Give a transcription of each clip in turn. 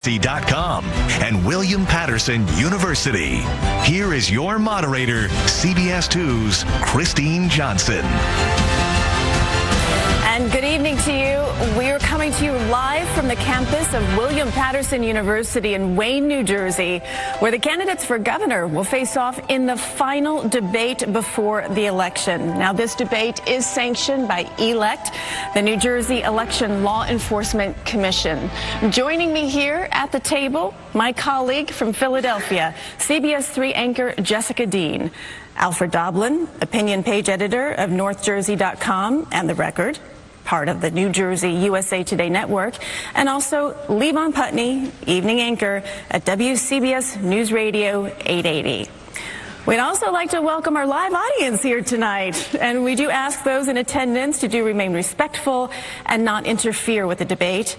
.com and William Patterson University. Here is your moderator, CBS 2's Christine Johnson. And good evening to you. We are coming to you live from the campus of William Patterson University in Wayne, New Jersey, where the candidates for governor will face off in the final debate before the election. Now, this debate is sanctioned by ELECT, the New Jersey Election Law Enforcement Commission. Joining me here at the table, my colleague from Philadelphia, CBS 3 anchor Jessica Dean, Alfred Doblin, opinion page editor of NorthJersey.com and The Record, part of the New Jersey USA Today network, and also Levon Putney, evening anchor at WCBS News Radio 880. We'd also like to welcome our live audience here tonight, and we do ask those in attendance to remain respectful and not interfere with the debate.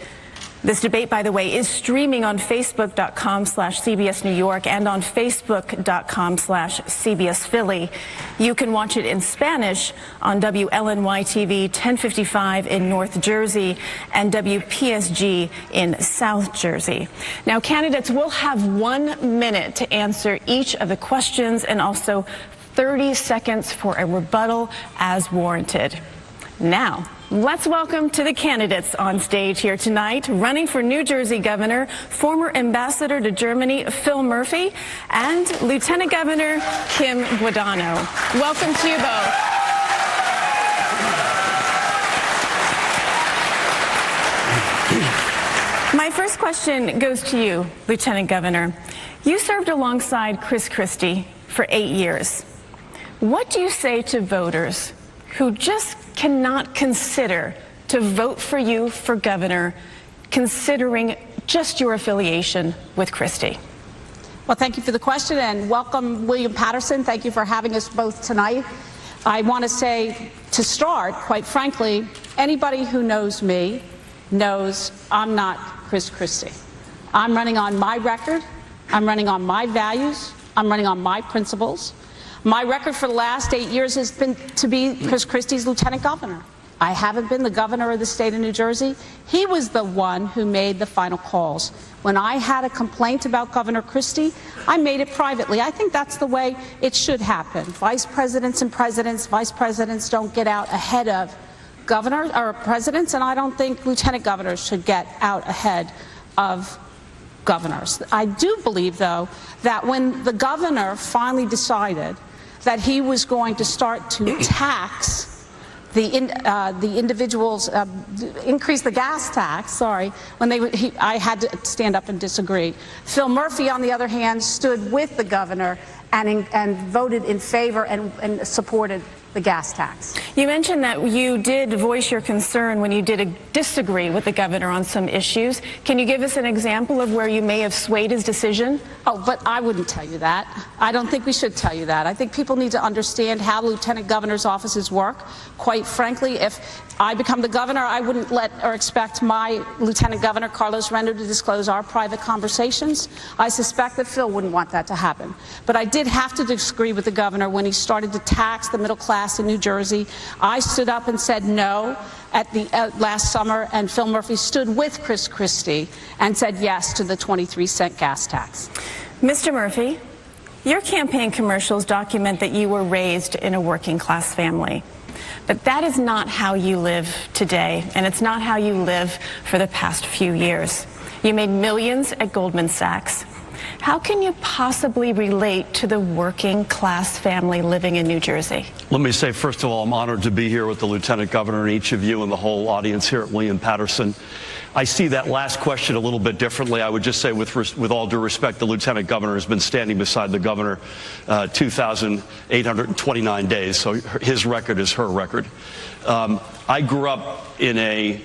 This debate, by the way, is streaming on Facebook.com/CBS New York and on Facebook.com/CBS Philly. You can watch it in Spanish on WLNY TV 1055 in North Jersey and WPSG in South Jersey. Now, candidates will have 1 minute to answer each of the questions and also 30 seconds for a rebuttal as warranted. Now, let's welcome to the candidates on stage here tonight, running for New Jersey governor, former ambassador to Germany, Phil Murphy, and Lieutenant Governor Kim Guadagno. Welcome to you both. My first question goes to you, Lieutenant Governor. You served alongside Christie for 8 years. What do you say to voters who just cannot consider to vote for you for governor, considering just your affiliation with Christie? Well, thank you for the question, and welcome, William Patterson. Thank you for having us both tonight. I want to say, to start, quite frankly, anybody who knows me knows I'm not Christie. I'm running on my record. I'm running on my values. I'm running on my principles. My record for the last 8 years has been to be Chris Christie's lieutenant governor. I haven't been the governor of the state of New Jersey. He was the one who made the final calls. When I had a complaint about Governor Christie, I made it privately. I think that's the way it should happen. Vice presidents don't get out ahead of governors or presidents, and I don't think lieutenant governors should get out ahead of governors. I do believe, though, that when the governor finally decided that he was going to start to tax the individuals, increase the gas tax, I had to stand up and disagree. Phil Murphy, on the other hand, stood with the governor and voted in favor and supported the gas tax. You mentioned that you did voice your concern when you did disagree with the governor on some issues. Can you give us an example of where you may have swayed his decision? Oh, but I wouldn't tell you that. I don't think we should tell you that. I think people need to understand how lieutenant governors' offices work. Quite frankly, if I become the governor, I wouldn't let or expect my lieutenant governor, Carlos Render, to disclose our private conversations. I suspect that Phil wouldn't want that to happen. But I did have to disagree with the governor when he started to tax the middle class in New Jersey. I stood up and said no at the last summer, and Phil Murphy stood with Christie and said yes to the 23-cent gas tax. Mr. Murphy, your campaign commercials document that you were raised in a working-class family. But that is not how you live today, and it's not how you live for the past few years. You made millions at Goldman Sachs. How can you possibly relate to the working class family living in New Jersey? Let me say, first of all, I'm honored to be here with the Lieutenant Governor and each of you and the whole audience here at William Patterson. I see that last question a little bit differently. I would just say, with all due respect, the Lieutenant Governor has been standing beside the Governor 2,829 days, so his record is her record. I grew up in a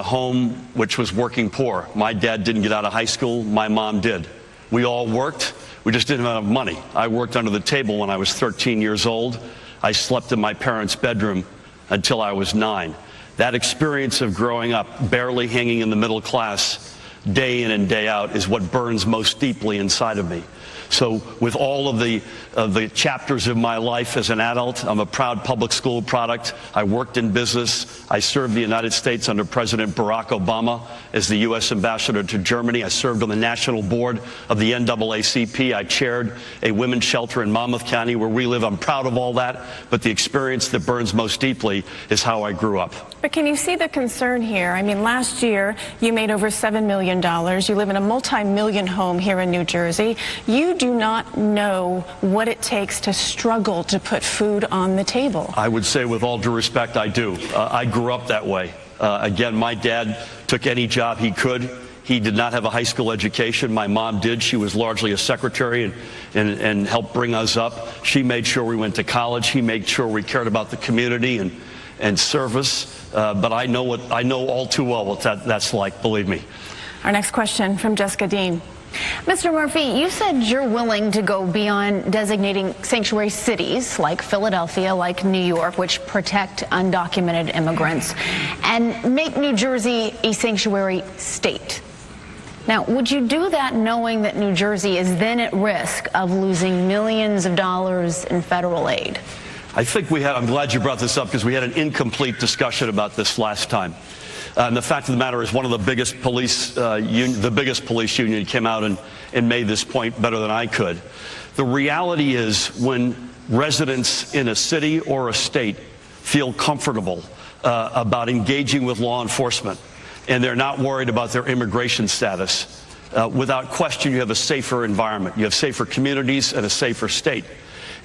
home which was working poor. My dad didn't get out of high school. My mom did. We all worked. We just didn't have enough money. I worked under the table when I was 13 years old. I slept in my parents' bedroom until I was 9. That experience of growing up, barely hanging in the middle class, day in and day out, is what burns most deeply inside of me. So with all of the chapters of my life as an adult, I'm a proud public school product. I worked in business. I served the United States under President Barack Obama as the U.S. ambassador to Germany. I served on the national board of the NAACP. I chaired a women's shelter in Monmouth County where we live. I'm proud of all that, but the experience that burns most deeply is how I grew up. But can you see the concern here? I mean, last year you made over $7 million. You live in a multi-million home here in New Jersey. You do not know what it takes to struggle to put food on the table. I would say with all due respect, I do. I grew up that way. Again, my dad took any job he could. He did not have a high school education. My mom did. She was largely a secretary and helped bring us up. She made sure we went to college. He made sure we cared about the community and service. But I know all too well what that's like, believe me. Our next question from Jessica Dean. Mr. Murphy, you said you're willing to go beyond designating sanctuary cities like Philadelphia, like New York, which protect undocumented immigrants, and make New Jersey a sanctuary state. Now, would you do that knowing that New Jersey is then at risk of losing millions of dollars in federal aid? I think I'm glad you brought this up because we had an incomplete discussion about this last time. And the fact of the matter is one of the biggest police union came out and made this point better than I could. The reality is when residents in a city or a state feel comfortable about engaging with law enforcement and they're not worried about their immigration status, without question you have a safer environment. You have safer communities and a safer state.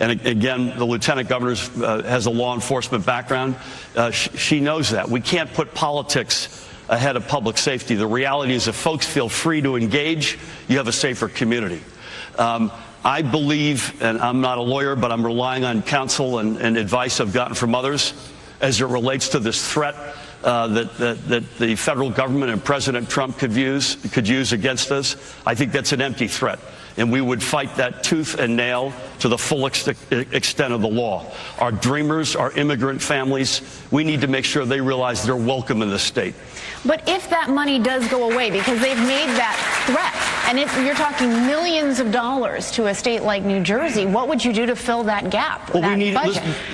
And again, the lieutenant governor has a law enforcement background. She knows that. We can't put politics ahead of public safety. The reality is if folks feel free to engage, you have a safer community. I believe, and I'm not a lawyer, but I'm relying on counsel and advice I've gotten from others as it relates to this threat that the federal government and President Trump could use against us. I think that's an empty threat. And we would fight that tooth and nail to the full extent of the law. Our dreamers, our immigrant families, we need to make sure they realize they're welcome in this state. But if that money does go away, because they've made that threat, and you're talking millions of dollars to a state like New Jersey, what would you do to fill that gap? Well,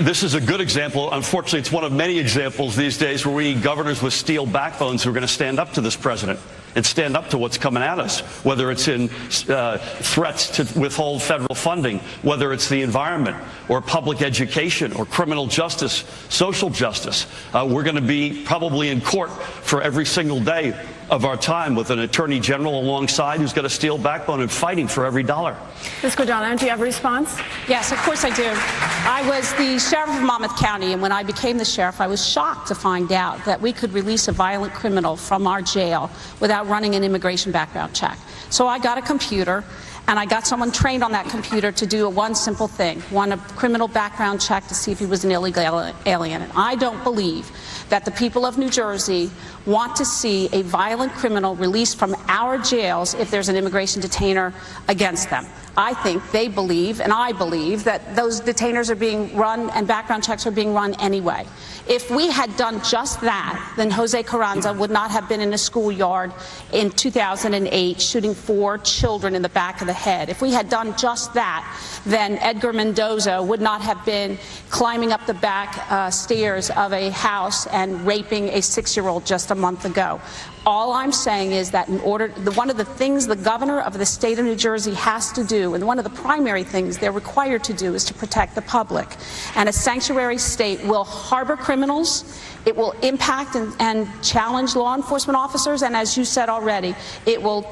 this is a good example. Unfortunately, it's one of many examples these days where we need governors with steel backbones who are going to stand up to this president and stand up to what's coming at us, whether it's in threats to withhold federal funding, whether it's the environment or public education or criminal justice, social justice. We're going to be probably in court for every single day of our time with an attorney general alongside who's got a steel backbone and fighting for every dollar. Ms. Guadagno, do you have a response? Yes, of course I do. I was the sheriff of Monmouth County, and when I became the sheriff, I was shocked to find out that we could release a violent criminal from our jail without running an immigration background check. So I got a computer, and I got someone trained on that computer to do one simple thing, a criminal background check to see if he was an illegal alien. And I don't believe that the people of New Jersey want to see a violent criminal released from our jails if there's an immigration detainer against them. I think they believe, and I believe, that those detainers are being run and background checks are being run anyway. If we had done just that, then Jose Carranza would not have been in a schoolyard in 2008 shooting 4 children in the back of the head. If we had done just that, then Edgar Mendoza would not have been climbing up the back stairs of a house and raping a 6-year-old just a month ago. All I'm saying is that one of the things the governor of the state of New Jersey has to do, and one of the primary things they're required to do, is to protect the public. And a sanctuary state will harbor criminals, it will impact and challenge law enforcement officers, and as you said already, it will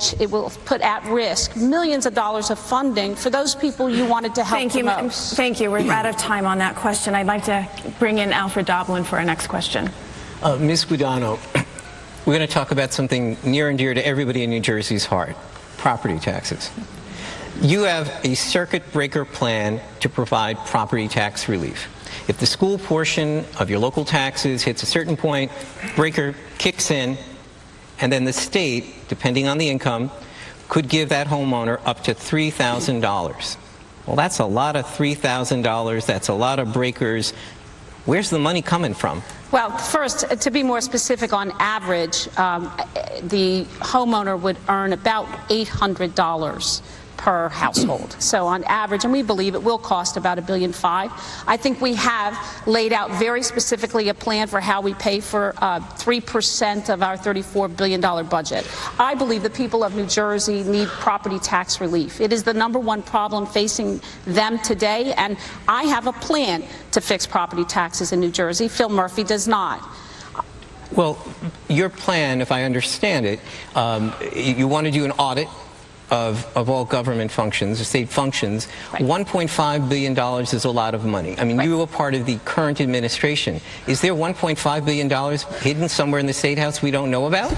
put at risk millions of dollars of funding for those people you wanted to help the most. Thank you. We're out of time on that question. I'd like to bring in Alfred Doblin for our next question. Ms. Guadagno, we're going to talk about something near and dear to everybody in New Jersey's heart, property taxes. You have a circuit breaker plan to provide property tax relief. If the school portion of your local taxes hits a certain point, breaker kicks in, and then the state, depending on the income, could give that homeowner up to $3,000. Well, that's a lot of $3,000. That's a lot of breakers. Where's the money coming from? Well, first, to be more specific, on average, the homeowner would earn about $800 per household. So on average, and we believe it will cost about $1.5 billion. I think we have laid out very specifically a plan for how we pay for 3% of our $34 billion budget. I believe the people of New Jersey need property tax relief. It is the #1 problem facing them today, and I have a plan to fix property taxes in New Jersey. Phil Murphy does not. Well, your plan, if I understand it, you want to do an audit of all government functions, state functions. Right. $1.5 billion is a lot of money. I mean, Right. you were part of the current administration. Is there $1.5 billion hidden somewhere in the State House we don't know about?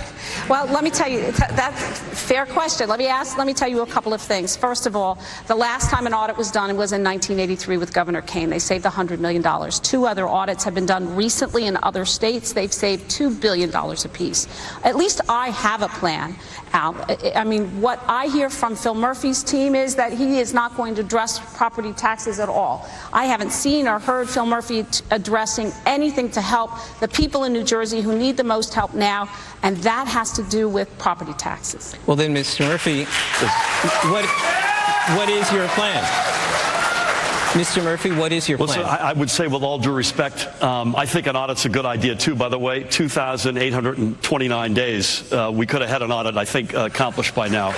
Well, let me tell you, that's a fair question. Let me tell you a couple of things. First of all, the last time an audit was done, it was in 1983 with Governor Kane. They saved $100 million. 2 other audits have been done recently in other states. They've saved $2 billion apiece. At least I have a plan, Al. I mean, what I hear from Phil Murphy's team is that he is not going to address property taxes at all. I haven't seen or heard Phil Murphy addressing anything to help the people in New Jersey who need the most help now, and that has to do with property taxes. Well, then, Mr. Murphy, what is your plan? Mr. Murphy, what is your plan? Listen, I would say with all due respect, I think an audit's a good idea too, by the way. 2,829 days. We could have had an audit, I think, accomplished by now.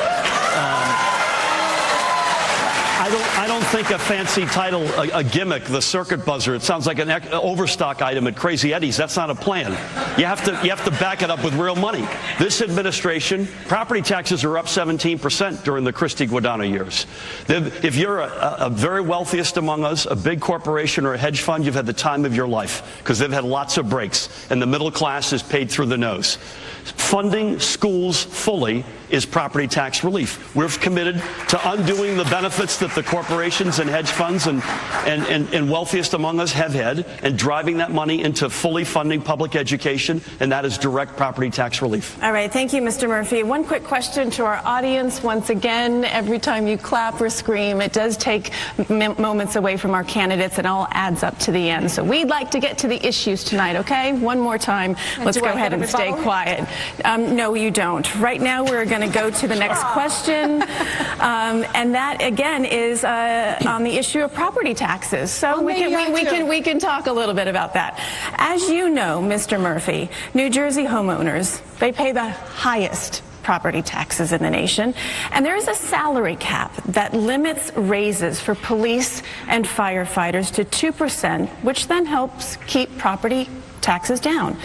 I don't think a fancy title, a gimmick, the circuit buzzer, it sounds like an overstock item at Crazy Eddie's. That's not a plan. You have to back it up with real money. This administration, property taxes are up 17% during the Christie Guadagno years. If you're a very wealthiest among us, a big corporation or a hedge fund, you've had the time of your life because they've had lots of breaks, and the middle class is paid through the nose. Funding schools fully is property tax relief. We're committed to undoing the benefits that the corporations and hedge funds and wealthiest among us have had, and driving that money into fully funding public education, and that is direct property tax relief. All right, thank you, Mr. Murphy. One quick question to our audience. Once again, every time you clap or scream, it does take moments away from our candidates, and all adds up to the end. So we'd like to get to the issues tonight, okay? One more time. Let's go ahead and stay quiet. No, you don't. Right now, we're going to go to the next question, and that again is on the issue of property taxes. So we can talk a little bit about that. As you know, Mr. Murphy, New Jersey homeowners, they pay the highest property taxes in the nation, and there is a salary cap that limits raises for police and firefighters to 2%, which then helps keep property taxes down.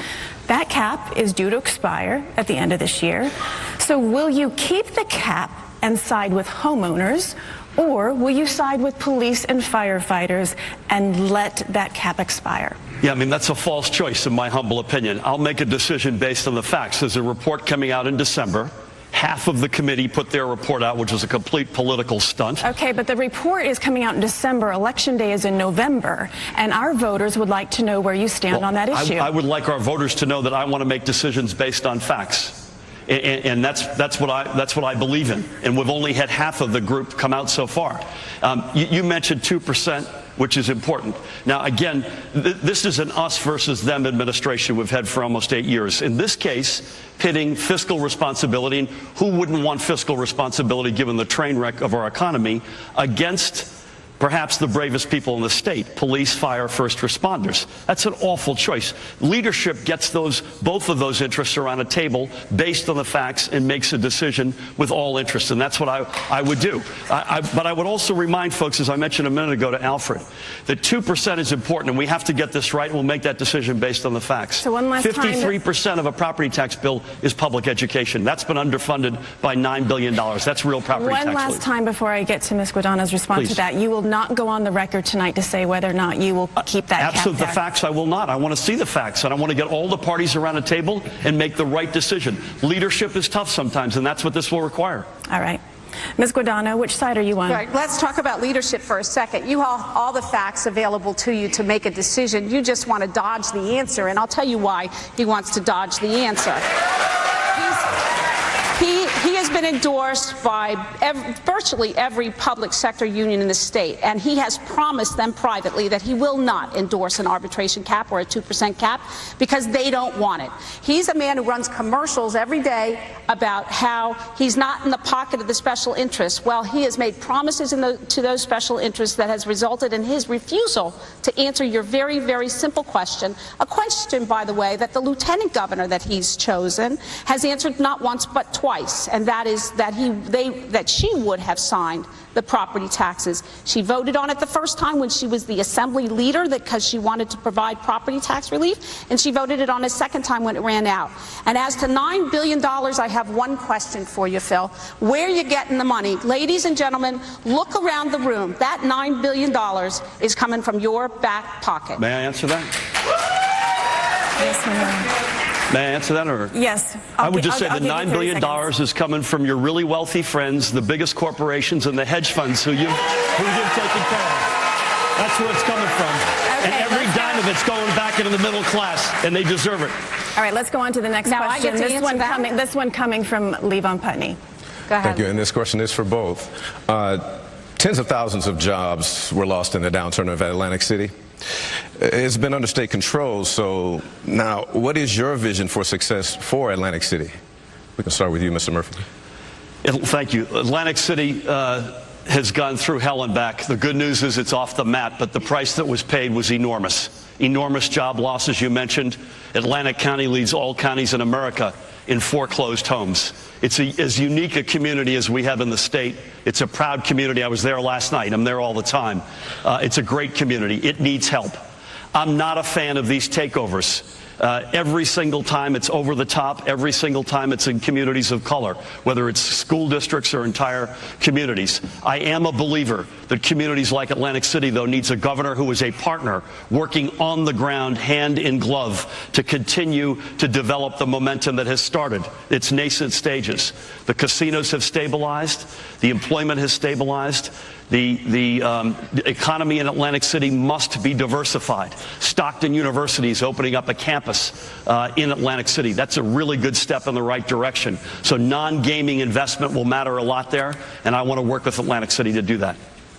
That cap is due to expire at the end of this year. So will you keep the cap and side with homeowners, or will you side with police and firefighters and let that cap expire? Yeah, I mean, that's a false choice in my humble opinion. I'll make a decision based on the facts. There's a report coming out in December. Half of the committee put their report out, which was a complete political stunt. Okay, but the report is coming out in December. Election day is in November, and our voters would like to know where you stand on that issue. I would like our voters to know that I want to make decisions based on facts. And that's what I believe in. And we've only had half of the group come out so far. You mentioned 2%, which is important. Now, again, this is an us versus them administration we've had for almost 8 years. In this case, pitting fiscal responsibility, and who wouldn't want fiscal responsibility given the train wreck of our economy, against perhaps the bravest people in the state, police, fire, first responders. That's an awful choice. Leadership gets both of those interests around a table based on the facts and makes a decision with all interest, and that's what I would do. But I would also remind folks, as I mentioned a minute ago to Alfred, that 2% is important, and we have to get this right, and we'll make that decision based on the facts. So one last 53% of a property tax bill is public education. That's been underfunded by $9 billion. That's real property tax. One last time before I get to Ms. Guadagno's response to that. You will not go on the record tonight to say whether or not you will keep that cap Absent there. the facts, I will not. I want to see the facts, and I want to get all the parties around a table and make the right decision. Leadership is tough sometimes, and that's what this will require. All right. Ms. Guadagno, which side are you on? All right, let's talk about leadership for a second. You have all the facts available to you to make a decision. You just want to dodge the answer, and I'll tell you why he wants to dodge the answer. He has been endorsed by virtually every public sector union in the state, and he has promised them privately that he will not endorse an arbitration cap or a 2% cap because they don't want it. He's a man who runs commercials every day about how he's not in the pocket of the special interests. Well, he has made promises to those special interests that has resulted in his refusal to answer your very, very simple question, a question, by the way, that the lieutenant governor that he's chosen has answered not once but twice, and that is that she would have signed the property taxes. She voted on it the first time when she was the assembly leader because she wanted to provide property tax relief, and she voted it on a second time when it ran out. And as to $9 billion, I have one question for you, Phil. Where are you getting the money? Ladies and gentlemen, look around the room. That $9 billion is coming from your back pocket. May I answer that? Yes, ma'am. May I answer that? Or? Yes. I would just say the $9 billion is coming from your really wealthy friends, the biggest corporations and the hedge funds who you've taken care of. That's where it's coming from. Okay, and every dime of it's going back into the middle class, and they deserve it. All right, let's go on to the next Now, question. I get to answer that? This one coming from Levon Putney. Go ahead. Thank you. And this question is for both. Tens of thousands of jobs were lost in the downturn of Atlantic City. It's been under state control, so now what is your vision for success for Atlantic City? We can start with you, Mr. Murphy. Thank you. Atlantic City has gone through hell and back. The good news is it's off the mat, but the price that was paid was enormous. Enormous job losses, you mentioned. Atlantic County leads all counties in America in foreclosed homes. It's as unique a community as we have in the state. It's a proud community. I was there last night. I'm there all the time. It's a great community. It needs help. I'm not a fan of these takeovers. Every single time it's over the top, every single time it's in communities of color, whether it's school districts or entire communities. I am a believer that communities like Atlantic City, though, needs a governor who is a partner working on the ground, hand in glove, to continue to develop the momentum that has started its nascent stages. The casinos have stabilized. The employment has stabilized. The economy in Atlantic City must be diversified. Stockton University is opening up a campus in Atlantic City. That's a really good step in the right direction. So non-gaming investment will matter a lot there, and I want to work with Atlantic City to do that.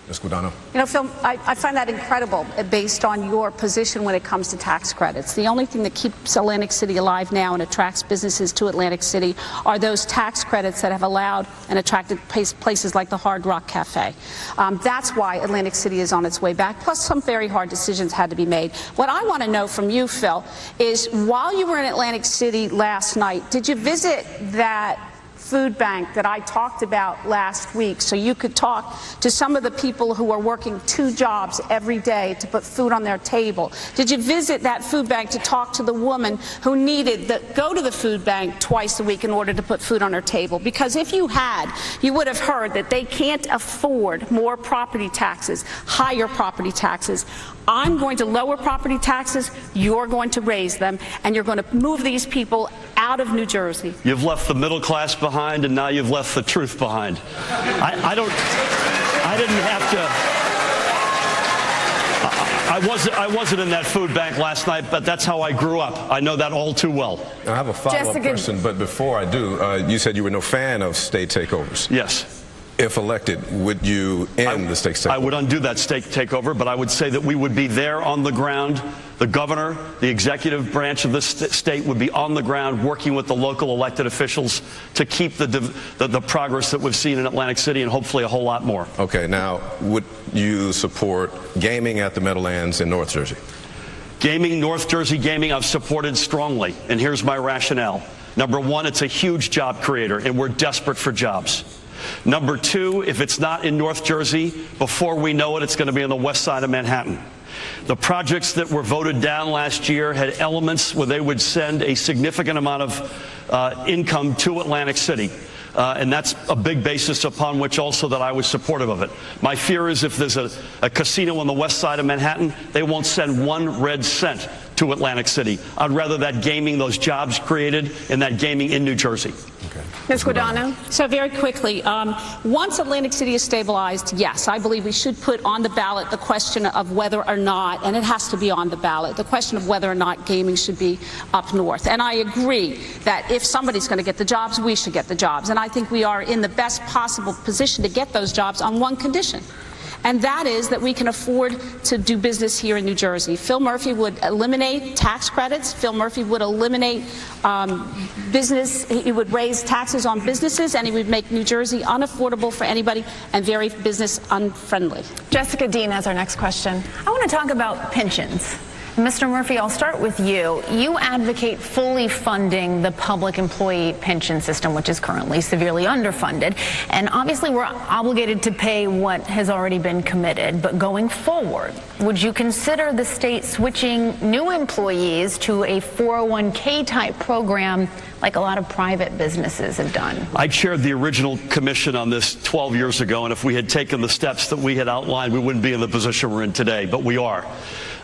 Ms. Guadagno. You know, Phil, I find that incredible based on your position when it comes to tax credits. The only thing that keeps Atlantic City alive now and attracts businesses to Atlantic City are those tax credits that have allowed and attracted places like the Hard Rock Cafe. That's why Atlantic City is on its way back, plus some very hard decisions had to be made. What I want to know from you, Phil, is while you were in Atlantic City last night, did you visit that food bank that I talked about last week so you could talk to some of the people who are working 2 jobs every day to put food on their table? Did you visit that food bank to talk to the woman who needed to go to the food bank twice a week in order to put food on her table? Because if you had, you would have heard that they can't afford more property taxes, higher property taxes. I'm going to lower property taxes, you're going to raise them, and you're going to move these people out of New Jersey. You've left the middle class behind, and now you've left the truth behind. I didn't have to. I wasn't in that food bank last night, but that's how I grew up. I know that all too well. I have a follow-up question, but before I do, you said you were no fan of state takeovers. Yes. If elected, would you end the state takeover? I would undo that state takeover, but I would say that we would be there on the ground. The governor, the executive branch of the state would be on the ground working with the local elected officials to keep the progress that we've seen in Atlantic City and hopefully a whole lot more. Okay, now, would you support gaming at the Meadowlands in North Jersey? Gaming, North Jersey gaming, I've supported strongly, and here's my rationale. Number one, it's a huge job creator, and we're desperate for jobs. Number two, if it's not in North Jersey, before we know it, it's going to be on the west side of Manhattan. The projects that were voted down last year had elements where they would send a significant amount of income to Atlantic City. And that's a big basis upon which also that I was supportive of it. My fear is if there's a casino on the west side of Manhattan, they won't send 1 red cent to Atlantic City. I'd rather that gaming, those jobs created, and that gaming in New Jersey. Okay. Ms. Guadagno? So very quickly, once Atlantic City is stabilized, yes, I believe we should put on the ballot the question of whether or not, and it has to be on the ballot, the question of whether or not gaming should be up north. And I agree that if somebody's going to get the jobs, we should get the jobs. And I think we are in the best possible position to get those jobs on one condition. And that is that we can afford to do business here in New Jersey. Phil Murphy would eliminate tax credits. Phil Murphy would eliminate business. He would raise taxes on businesses, and he would make New Jersey unaffordable for anybody and very business unfriendly. Jessica Dean has our next question. I want to talk about pensions. Mr. Murphy, I'll start with you. You advocate fully funding the public employee pension system, which is currently severely underfunded. And obviously, we're obligated to pay what has already been committed. But going forward, would you consider the state switching new employees to a 401k type program like a lot of private businesses have done? I chaired the original commission on this 12 years ago, and if we had taken the steps that we had outlined, we wouldn't be in the position we're in today, but we are.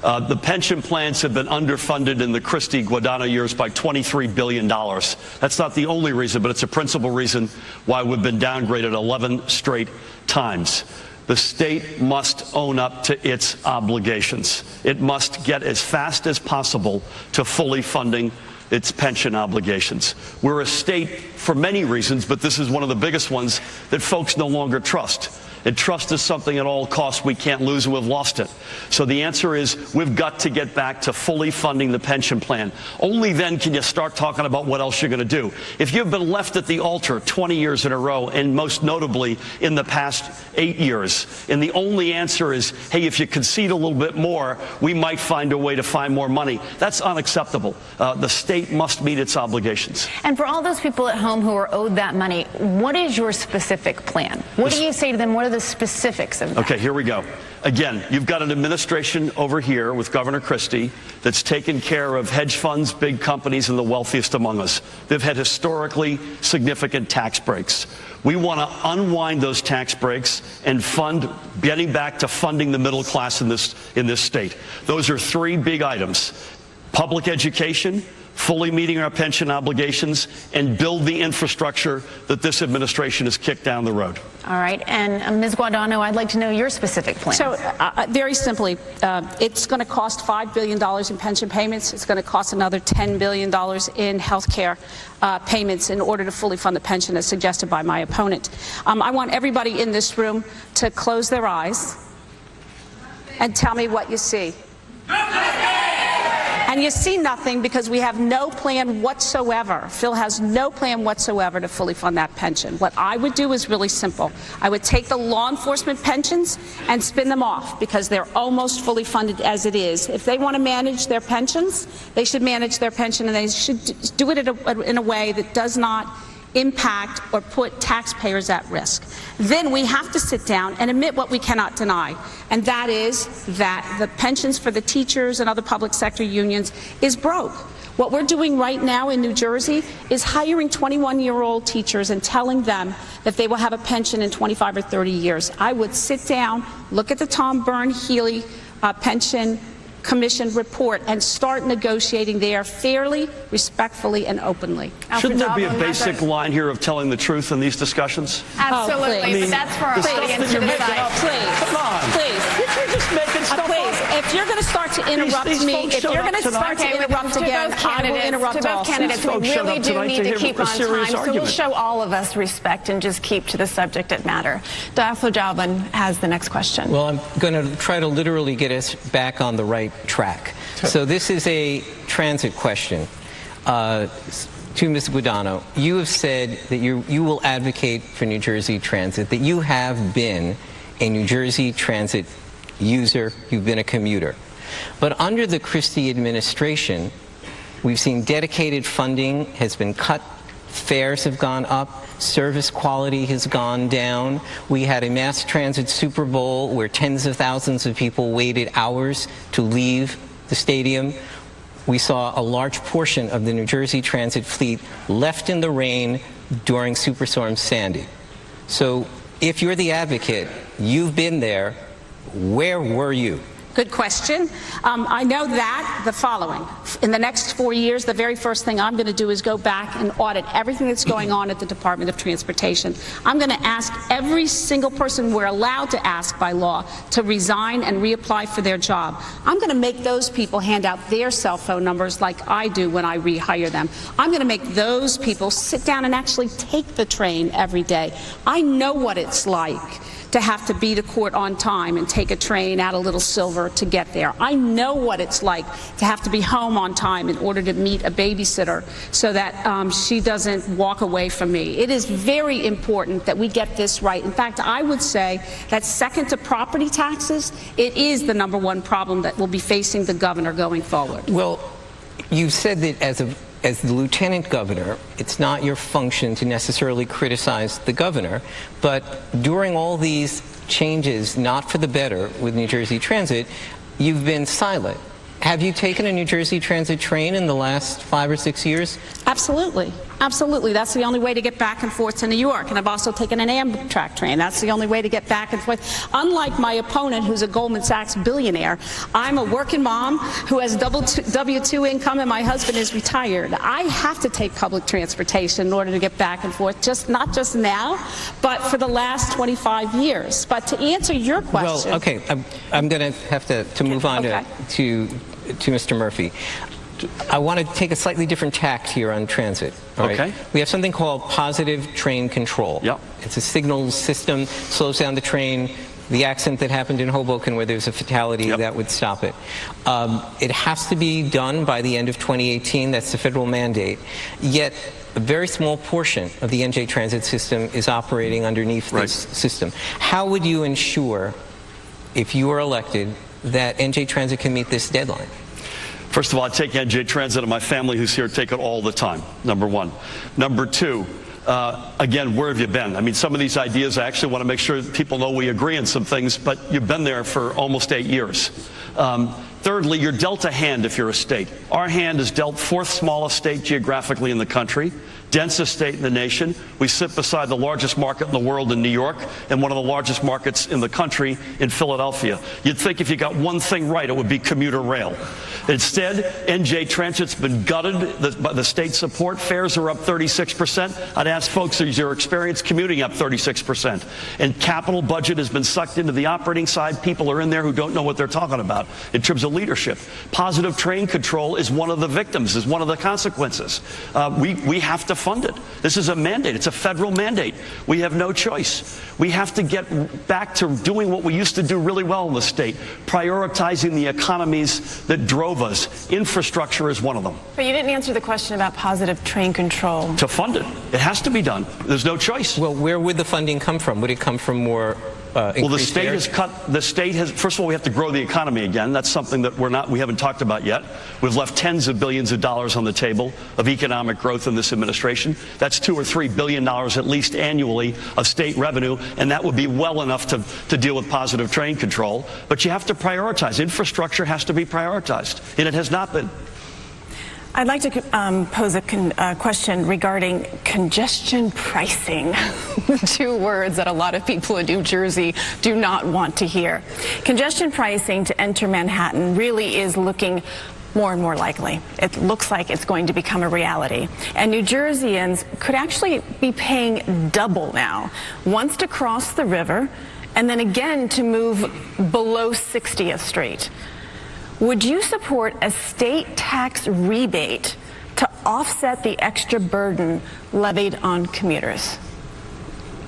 The pension plans have been underfunded in the Christie, Guadagno years by $23 billion. That's not the only reason, but it's a principal reason why we've been downgraded 11 straight times. The state must own up to its obligations. It must get as fast as possible to fully funding its pension obligations. We're a state for many reasons, but this is one of the biggest ones that folks no longer trust. And trust is something at all costs we can't lose, and we've lost it. So the answer is we've got to get back to fully funding the pension plan. Only then can you start talking about what else you're going to do. If you've been left at the altar 20 years in a row, and most notably in the past 8 years, and the only answer is, hey, if you concede a little bit more, we might find a way to find more money. That's unacceptable. The state must meet its obligations. And for all those people at home who are owed that money, what is your specific plan? What do you say to them? What are the specifics of that? Okay, here we go. Again, you've got an administration over here with Governor Christie that's taken care of hedge funds, big companies, and the wealthiest among us. They've had historically significant tax breaks. We want to unwind those tax breaks and fund, getting back to funding the middle class in this state. Those are three big items: public education, fully meeting our pension obligations, and build the infrastructure that this administration has kicked down the road. All right. And Ms. Guadagno, I'd like to know your specific plan. So very simply, it's going to cost $5 billion in pension payments. It's going to cost another $10 billion in health care payments in order to fully fund the pension as suggested by my opponent. I want everybody in this room to close their eyes and tell me what you see. And you see nothing because we have no plan whatsoever. Phil has no plan whatsoever to fully fund that pension. What I would do is really simple. I would take the law enforcement pensions and spin them off because they're almost fully funded as it is. If they want to manage their pensions, they should manage their pension, and they should do it in a way that does not impact or put taxpayers at risk. Then we have to sit down and admit what we cannot deny, and that is that the pensions for the teachers and other public sector unions is broke. What we're doing right now in New Jersey is hiring 21-year-old teachers and telling them that they will have a pension in 25 or 30 years. I would sit down, look at the Tom Byrne-Healy pension Commission report and start negotiating there fairly, respectfully, and openly. Shouldn't there be a basic line here of telling the truth in these discussions? Absolutely, but that's for our audience to decide. Come on. Please. You're just making stuff Please, up. if you're going to start to interrupt me, if you're going to start to interrupt again, I will interrupt also. Candidates, we really do need to keep on time, so we'll show all of us respect and just keep to the subject at matter. Dr. Jalban has the next question. Well, I'm going to try to literally get us back on the right track. So this is a transit question. To Ms. Guadagno, you have said that you will advocate for New Jersey Transit, that you have been a New Jersey Transit user, you've been a commuter. But under the Christie administration, we've seen dedicated funding has been cut, fares have gone up, service quality has gone down. We had a mass transit Super Bowl where tens of thousands of people waited hours to leave the stadium. We saw a large portion of the New Jersey Transit fleet left in the rain during Superstorm Sandy. So if you're the advocate, you've been there, where were you? Good question. I know that the following. In the next 4 years, the very first thing I'm going to do is go back and audit everything that's going on at the Department of Transportation. I'm going to ask every single person we're allowed to ask by law to resign and reapply for their job. I'm going to make those people hand out their cell phone numbers like I do when I rehire them. I'm going to make those people sit down and actually take the train every day. I know what it's like to have to be to court on time and take a train out of Little Silver to get there. I know what it's like to have to be home on time in order to meet a babysitter so that she doesn't walk away from me. It is very important that we get this right. In fact, I would say that second to property taxes, it is the #1 problem that will be facing the governor going forward. Well, you said that as the lieutenant governor, it's not your function to necessarily criticize the governor, but during all these changes, not for the better, with New Jersey Transit, you've been silent. Have you taken a New Jersey Transit train in the last 5 or 6 years? Absolutely. Absolutely. That's the only way to get back and forth to New York. And I've also taken an Amtrak train. That's the only way to get back and forth. Unlike my opponent, who's a Goldman Sachs billionaire, I'm a working mom who has W-2 income, and my husband is retired. I have to take public transportation in order to get back and forth, not just now, but for the last 25 years. But to answer your question... Well, okay, I'm going to have to move on to Mr. Murphy. I want to take a slightly different tact here on transit. Right? Okay. We have something called positive train control. Yep. It's a signal system, slows down the train. The accident that happened in Hoboken where there's a fatality, that would stop it. It has to be done by the end of 2018. That's the federal mandate. Yet a very small portion of the NJ Transit system is operating underneath this system. How would you ensure, if you are elected, that NJ Transit can meet this deadline? First of all, I take NJ Transit, and my family who's here take it all the time, #1. #2, again, where have you been? I mean, some of these ideas, I actually want to make sure that people know we agree on some things, but you've been there for almost 8 years. Thirdly, you're dealt a hand if you're a state. Our hand is dealt 4th smallest state geographically in the country, densest state in the nation. We sit beside the largest market in the world in New York and one of the largest markets in the country in Philadelphia. You'd think if you got one thing right, it would be commuter rail. Instead, NJ Transit's been gutted by the state support. Fares are up 36%. I'd ask folks, is your experience commuting up 36%? And capital budget has been sucked into the operating side. People are in there who don't know what they're talking about in terms of leadership. Positive train control is one of the victims, is one of the consequences. We have to fund it. This is a mandate. It's a federal mandate. We have no choice. We have to get back to doing what we used to do really well in the state, prioritizing the economies that drove us. Infrastructure is one of them. But you didn't answer the question about positive train control. To fund it. It has to be done. There's no choice. Well, where would the funding come from? Would it come from more well, the state has cut. The state has. First of all, we have to grow the economy again. That's something that we haven't talked about yet. We've left tens of billions of dollars on the table of economic growth in this administration. That's $2 or $3 billion at least annually of state revenue, and that would be well enough to deal with positive train control. But you have to prioritize. Infrastructure has to be prioritized, and it has not been. I'd like to pose a question regarding congestion pricing, 2 words that a lot of people in New Jersey do not want to hear. Congestion pricing to enter Manhattan really is looking more and more likely. It looks like it's going to become a reality. And New Jerseyans could actually be paying double now, once to cross the river and then again to move below 60th Street. Would you support a state tax rebate to offset the extra burden levied on commuters?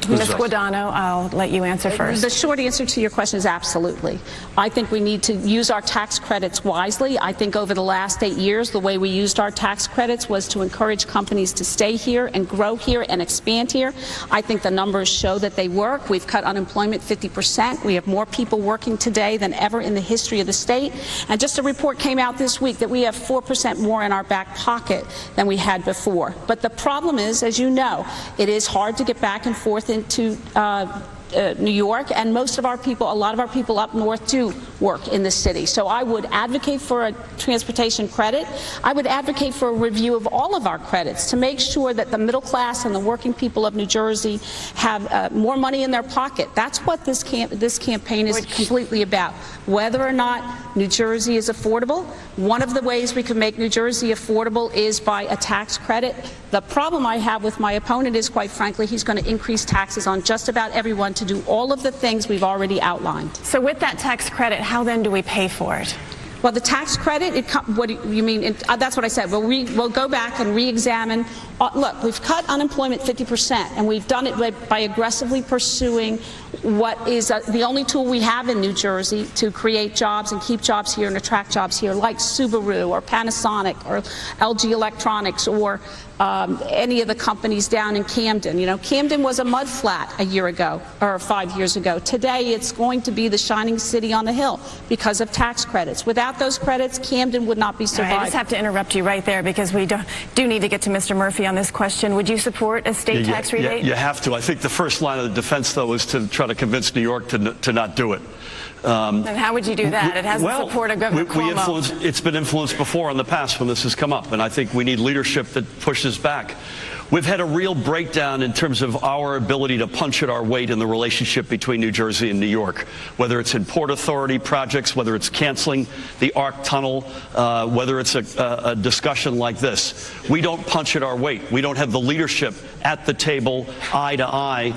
Ms. Guadagno, I'll let you answer first. The short answer to your question is absolutely. I think we need to use our tax credits wisely. I think over the last 8 years, the way we used our tax credits was to encourage companies to stay here and grow here and expand here. I think the numbers show that they work. We've cut unemployment 50%. We have more people working today than ever in the history of the state. And just a report came out this week that we have 4% more in our back pocket than we had before. But the problem is, as you know, it is hard to get back and forth into New York, and a lot of our people up north do work in the city. So I would advocate for a transportation credit. I would advocate for a review of all of our credits to make sure that the middle class and the working people of New Jersey have more money in their pocket. That's what this campaign is completely about. Whether or not New Jersey is affordable, one of the ways we can make New Jersey affordable is by a tax credit. The problem I have with my opponent is, quite frankly, he's going to increase taxes on just about everyone to do all of the things we've already outlined. So with that tax credit, how then do we pay for it? Well, the tax credit, what do you mean? That's what I said. We'll go back and re-examine. Look, we've cut unemployment 50%, and we've done it by aggressively pursuing what is the only tool we have in New Jersey to create jobs and keep jobs here and attract jobs here, like Subaru or Panasonic or LG Electronics or any of the companies down in Camden. You know, Camden was a mud flat a year ago or 5 years ago. Today, it's going to be the shining city on the hill because of tax credits. Without those credits, Camden would not be surviving. I just have to interrupt you right there because we do need to get to Mr. Murphy on this question. Would you support a state tax rebate? You have to. I think the first line of the defense, though, is to try to convince New York to not do it. And how would you do that? It has the support of Governor Cuomo. It's been influenced before in the past when this has come up, and I think we need leadership that pushes back. We've had a real breakdown in terms of our ability to punch at our weight in the relationship between New Jersey and New York, whether it's in Port Authority projects, whether it's canceling the ARC tunnel, whether it's a discussion like this. We don't punch at our weight. We don't have the leadership at the table, eye to eye,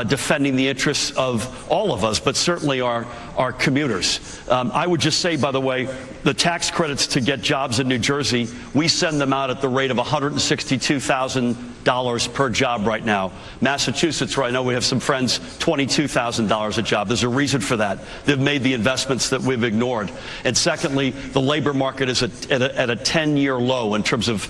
defending the interests of all of us, but certainly our commuters. I would just say, by the way, the tax credits to get jobs in New Jersey, we send them out at the rate of $162,000 per job right now. Massachusetts, right now, we have some friends, $22,000 a job. There's a reason for that. They've made the investments that we've ignored. And secondly, the labor market is at a 10-year low in terms of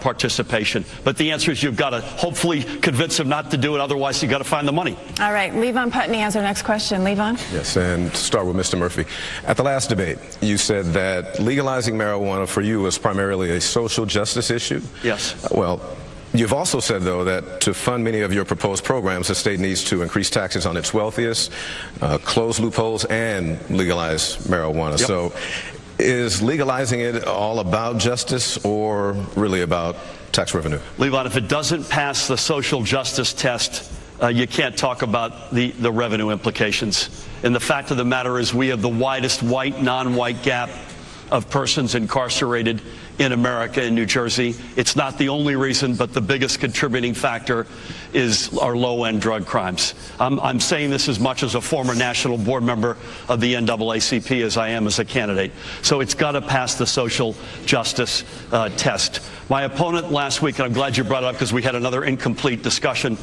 participation. But the answer is you've got to hopefully convince them not to do it. Otherwise, you've got to find the money. All right. Levon Putney has our next question. Levon? Yes, and to start with Mr. Murphy. At the last debate, you said that legalizing marijuana for you is primarily a social justice issue. Yes. Well, you've also said, though, that to fund many of your proposed programs, the state needs to increase taxes on its wealthiest, close loopholes, and legalize marijuana. Yep. So is legalizing it all about justice or really about tax revenue? Levon, if it doesn't pass the social justice test, you can't talk about the revenue implications. And the fact of the matter is we have the widest white, non-white gap of persons incarcerated in America, in New Jersey. It's not the only reason, but the biggest contributing factor is our low-end drug crimes. I'm saying this as much as a former national board member of the NAACP as I am as a candidate. So it's got to pass the social justice test. My opponent last week, and I'm glad you brought it up because we had another incomplete discussion,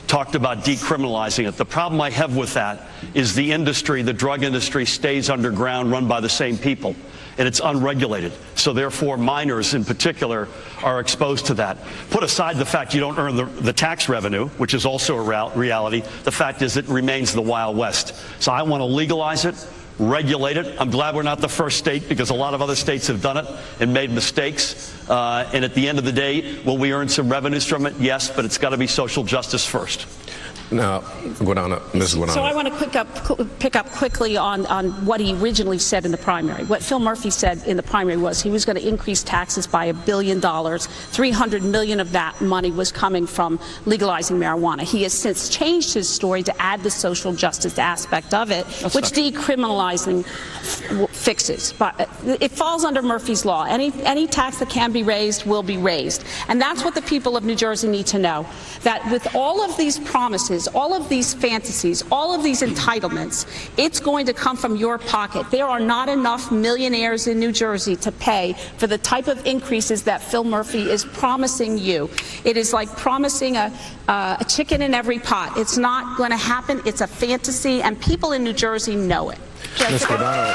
talked about decriminalizing it. The problem I have with that is the industry, the drug industry, stays underground, run by the same people, and it's unregulated. So therefore, minors in particular are exposed to that. Put aside the fact you don't earn the tax revenue, which is also a reality, the fact is it remains the Wild West. So I want to legalize it, regulate it. I'm glad we're not the first state because a lot of other states have done it and made mistakes. And at the end of the day, will we earn some revenues from it? Yes, but it's got to be social justice first. Now, Mrs. Guadagno. So I want to pick up quickly on what he originally said in the primary. What Phil Murphy said in the primary was he was going to increase taxes by $1 billion. $300 million of that money was coming from legalizing marijuana. He has since changed his story to add the social justice aspect of it, which decriminalizing fixes. But it falls under Murphy's Law. Any tax that can be raised will be raised. And that's what the people of New Jersey need to know, that with all of these promises, all of these fantasies, all of these entitlements, it's going to come from your pocket. There are not enough millionaires in New Jersey to pay for the type of increases that Phil Murphy is promising you. It is like promising a chicken in every pot. It's not going to happen. It's a fantasy, and people in New Jersey know it. Ms. Guadagno,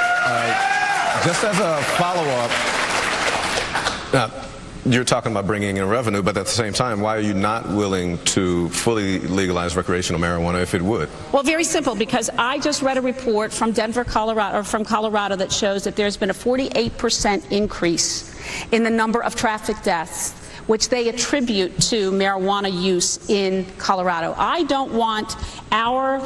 just as a follow-up, you're talking about bringing in revenue, but at the same time, why are you not willing to fully legalize recreational marijuana if it would? Well, very simple, because I just read a report from Denver, Colorado, or from Colorado, that shows that there's been a 48% increase in the number of traffic deaths which they attribute to marijuana use in Colorado. I don't want our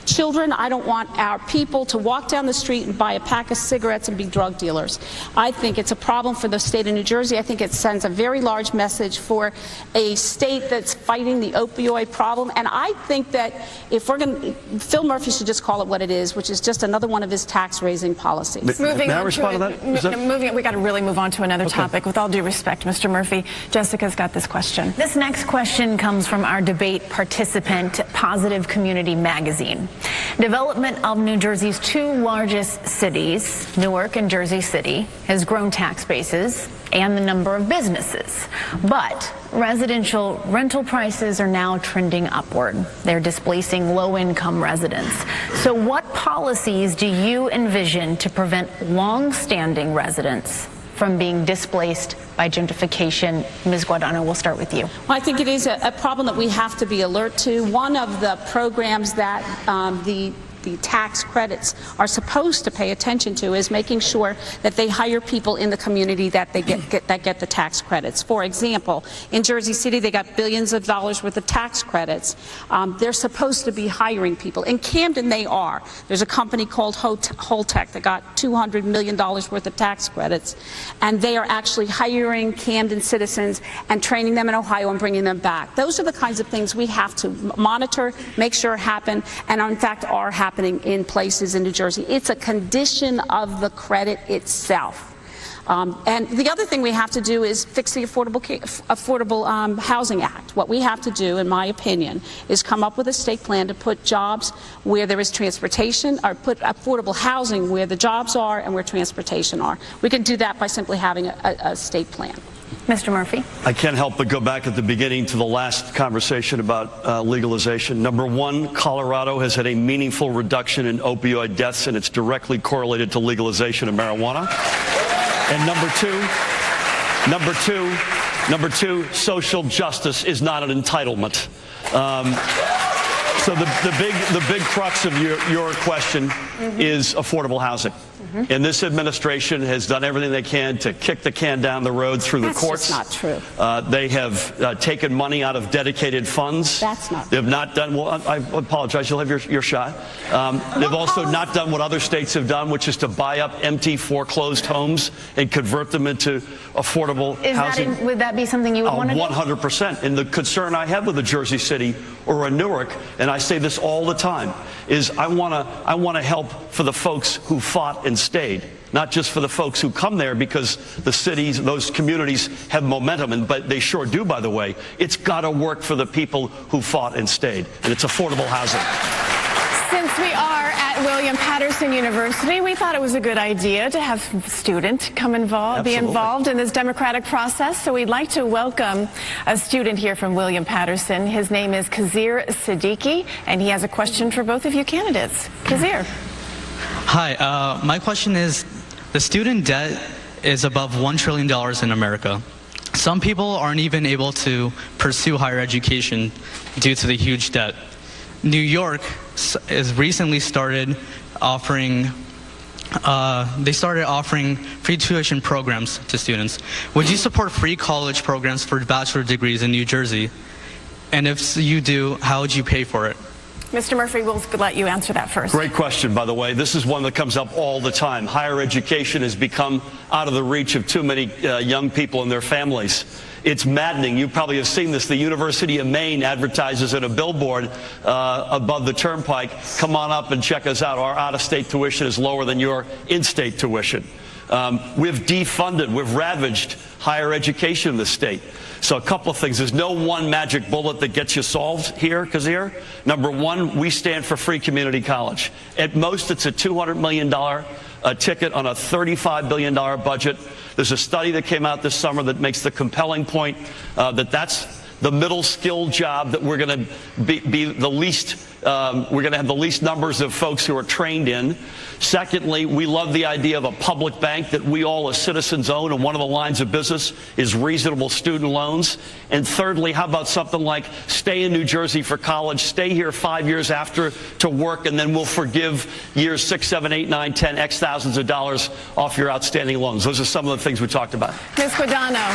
children, I don't want our people to walk down the street and buy a pack of cigarettes and be drug dealers. I think it's a problem for the state of New Jersey. I think it sends a very large message for a state that's fighting the opioid problem. And I think that if we're going to, Phil Murphy should just call it what it is, which is just another one of his tax-raising policies. Moving May I on respond to that? Moving, we got to really move on to another topic. With all due respect, Mr. Murphy, Jessica's got this question. This next question comes from our debate participant, Positive Community Magazine. Development of New Jersey's two largest cities, Newark and Jersey City, has grown tax bases and the number of businesses. But residential rental prices are now trending upward. They're displacing low-income residents. So what policies do you envision to prevent long-standing residents from being displaced by gentrification? Ms. Guadagno, we'll start with you. Well, I think it is a problem that we have to be alert to. One of the programs that the tax credits are supposed to pay attention to is making sure that they hire people in the community that they get the tax credits. For example, in Jersey City, they got billions of dollars worth of tax credits. They're supposed to be hiring people. In Camden, they are. There's a company called Holtec that got $200 million worth of tax credits, and they are actually hiring Camden citizens and training them in Ohio and bringing them back. Those are the kinds of things we have to monitor, make sure happen, and in fact are happening in places in New Jersey. It's a condition of the credit itself. And the other thing we have to do is fix the Affordable Housing Act. What we have to do, in my opinion, is come up with a state plan to put jobs where there is transportation, or put affordable housing where the jobs are and where transportation are. We can do that by simply having a state plan. Mr. Murphy. I can't help but go back at the beginning to the last conversation about legalization. Number one, Colorado has had a meaningful reduction in opioid deaths, and it's directly correlated to legalization of marijuana. And number two, social justice is not an entitlement. So the big crux of your question is affordable housing. And this administration has done everything they can to kick the can down the road through the courts. That's just not true. They have taken money out of dedicated funds. That's not true. They've not done, well, I apologize, you'll have your shot. They've also not done what other states have done, which is to buy up empty foreclosed homes and convert them into affordable housing. Would that be something you would want to do? 100%. And the concern I have with a Jersey City or a Newark, and I say this all the time, is I want to help for the folks who fought and stayed, not just for the folks who come there because the cities, those communities have momentum, but they sure do, by the way. It's got to work for the people who fought and stayed, and it's affordable housing. Since we are at William Patterson University, we thought it was a good idea to have a student be involved in this democratic process. So we'd like to welcome a student here from William Patterson. His name is Kazir Siddiqui, and he has a question for both of you candidates. Kazir. Hi, my question is, the student debt is above $1 trillion in America. Some people aren't even able to pursue higher education due to the huge debt. New York has recently started offering free tuition programs to students. Would you support free college programs for bachelor degrees in New Jersey? And if you do, how would you pay for it? Mr. Murphy, we'll let you answer that first. Great question, by the way. This is one that comes up all the time. Higher education has become out of the reach of too many young people and their families. It's maddening. You probably have seen this. The University of Maine advertises in a billboard above the turnpike, come on up and check us out. Our out-of-state tuition is lower than your in-state tuition. We've defunded, we've ravaged higher education in the state. So a couple of things. There's no one magic bullet that gets you solved here, Kazir. Number one, we stand for free community college. At most, it's a $200 million ticket on a $35 billion budget. There's a study that came out this summer that makes the compelling point that that's the middle skill job that we're going to be the least, we're going to have the least numbers of folks who are trained in. Secondly, we love the idea of a public bank that we all as citizens own, and one of the lines of business is reasonable student loans. And thirdly, how about something like stay in New Jersey for college, stay here 5 years after to work, and then we'll forgive years 6, 7, 8, 9, 10, X thousands of dollars off your outstanding loans. Those are some of the things we talked about. Ms. Guadagno.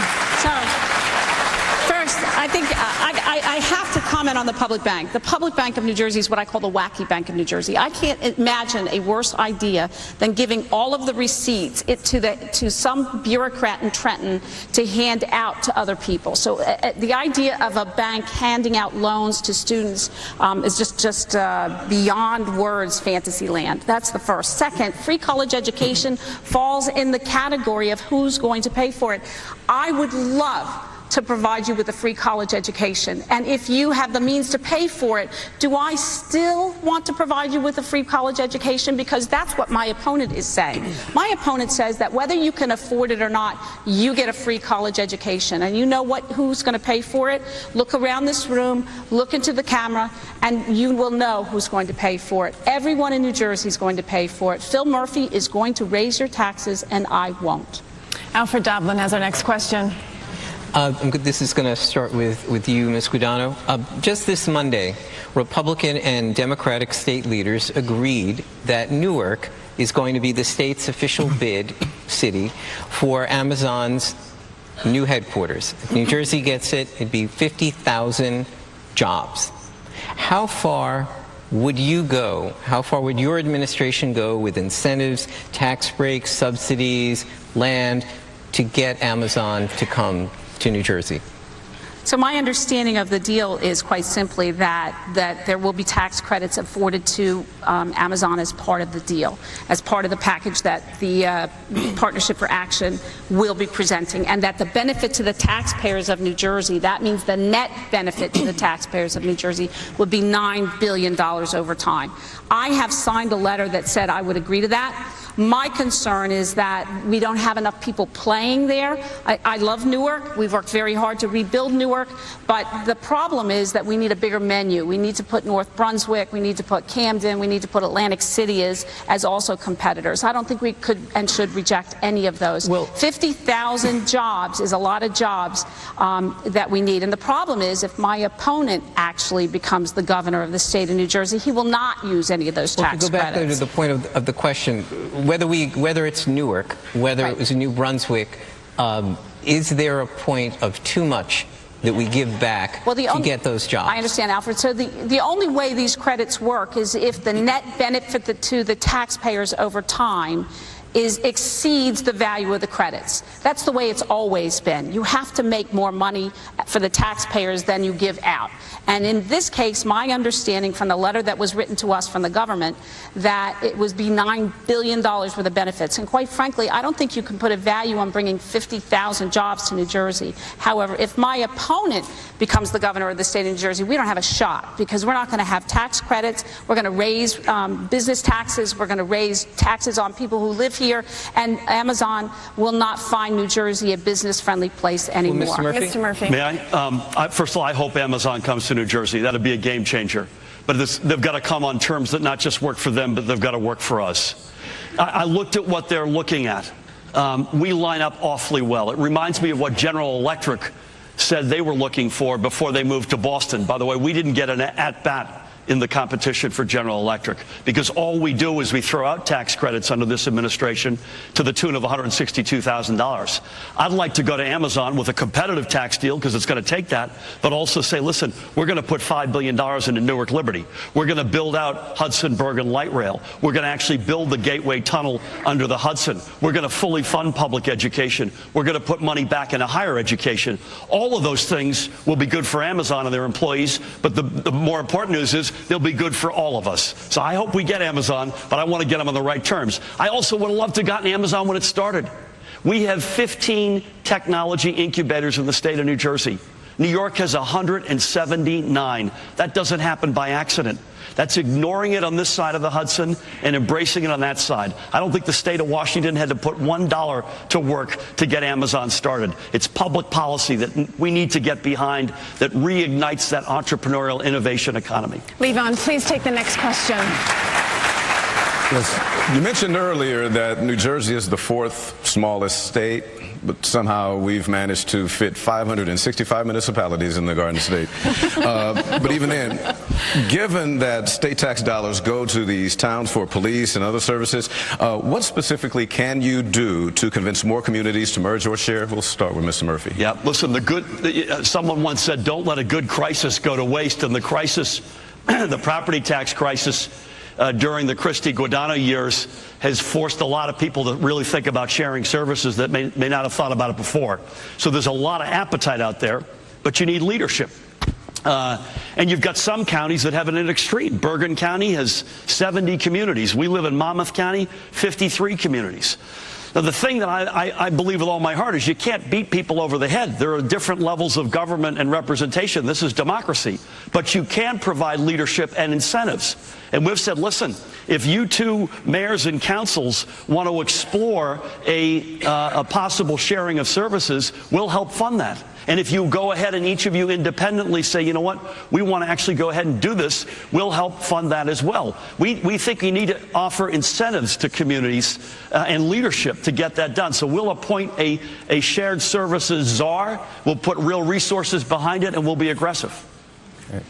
I think I have to comment on the public bank. The public bank of New Jersey is what I call the wacky bank of New Jersey. I can't imagine a worse idea than giving all of the receipts to some bureaucrat in Trenton to hand out to other people. So the idea of a bank handing out loans to students is just beyond words fantasy land. That's the first. Second, free college education falls in the category of who's going to pay for it. I would love to provide you with a free college education. And if you have the means to pay for it, do I still want to provide you with a free college education? Because that's what my opponent is saying. My opponent says that whether you can afford it or not, you get a free college education. And you know who's going to pay for it? Look around this room, look into the camera, and you will know who's going to pay for it. Everyone in New Jersey is going to pay for it. Phil Murphy is going to raise your taxes, and I won't. Alfred Doblin has our next question. This is going to start with you, Ms. Guadagno. Just this Monday, Republican and Democratic state leaders agreed that Newark is going to be the state's official bid city for Amazon's new headquarters. If New Jersey gets it, it'd be 50,000 jobs. How far would you go? How far would your administration go with incentives, tax breaks, subsidies, land to get Amazon to come to New Jersey? So my understanding of the deal is quite simply that there will be tax credits afforded to Amazon as part of the deal, as part of the package that the Partnership for Action will be presenting, and that the benefit to the taxpayers of New Jersey, that means the net benefit to the taxpayers of New Jersey, would be $9 billion over time. I have signed a letter that said I would agree to that. My concern is that we don't have enough people playing there. I love Newark. We've worked very hard to rebuild Newark, but the problem is that we need a bigger menu. We need to put North Brunswick, we need to put Camden, we need to put Atlantic City as also competitors. I don't think we could and should reject any of those. Well, 50,000 jobs is a lot of jobs that we need. And the problem is, if my opponent actually becomes the governor of the state of New Jersey, he will not use any of those tax credits. To go back to the point of the question, whether it's Newark, whether it was New Brunswick, is there a point of too much that we give back to get those jobs? I understand, Alfred. So the only way these credits work is if the net benefit to the taxpayers over time exceeds the value of the credits. That's the way it's always been. You have to make more money for the taxpayers than you give out. And in this case, my understanding from the letter that was written to us from the government, that it would be $9 billion worth of benefits. And quite frankly, I don't think you can put a value on bringing 50,000 jobs to New Jersey. However, if my opponent becomes the governor of the state of New Jersey, we don't have a shot, because we're not going to have tax credits. We're going to raise business taxes. We're going to raise taxes on people who live here, and Amazon will not find New Jersey a business-friendly place anymore. Well, Mr. Murphy. May I? First of all, I hope Amazon comes to New Jersey. That would be a game changer. But they've got to come on terms that not just work for them, but they've got to work for us. I looked at what they're looking at. We line up awfully well. It reminds me of what General Electric said they were looking for before they moved to Boston. By the way, we didn't get an at-bat in the competition for General Electric, because all we do is we throw out tax credits under this administration to the tune of $162,000. I'd like to go to Amazon with a competitive tax deal, because it's going to take that, but also say, listen, we're going to put $5 billion into Newark Liberty. We're going to build out Hudson Bergen Light Rail. We're going to actually build the Gateway Tunnel under the Hudson. We're going to fully fund public education. We're going to put money back into higher education. All of those things will be good for Amazon and their employees, but the more important news is they'll be good for all of us. So I hope we get Amazon, but I want to get them on the right terms. I also would have loved to have gotten Amazon when it started. We have 15 technology incubators in the state of New Jersey. New York has 179. That doesn't happen by accident. That's ignoring it on this side of the Hudson and embracing it on that side. I don't think the state of Washington had to put $1 to work to get Amazon started. It's public policy that we need to get behind that reignites that entrepreneurial innovation economy. Levon, please take the next question. Yes. You mentioned earlier that New Jersey is the fourth smallest state, but somehow we've managed to fit 565 municipalities in the Garden State. But even then, Given that state tax dollars go to these towns for police and other services, what specifically can you do to convince more communities to merge or share? We'll start with Mr. Murphy. Yeah, listen, someone once said, don't let a good crisis go to waste. And the crisis, the property tax crisis during the Christie Guadagno years has forced a lot of people to really think about sharing services that may not have thought about it before. So there's a lot of appetite out there, but you need leadership. And you've got some counties that have it in an extreme. Bergen County has 70 communities. We live in Monmouth County, 53 communities. Now, the thing that I believe with all my heart is you can't beat people over the head. There are different levels of government and representation. This is democracy. But you can provide leadership and incentives. And we've said, listen, if you two mayors and councils want to explore a possible sharing of services, we'll help fund that. And if you go ahead and each of you independently say, you know what, we want to actually go ahead and do this, we'll help fund that as well. We think we need to offer incentives to communities and leadership to get that done. So we'll appoint a shared services czar, we'll put real resources behind it, and we'll be aggressive. Okay.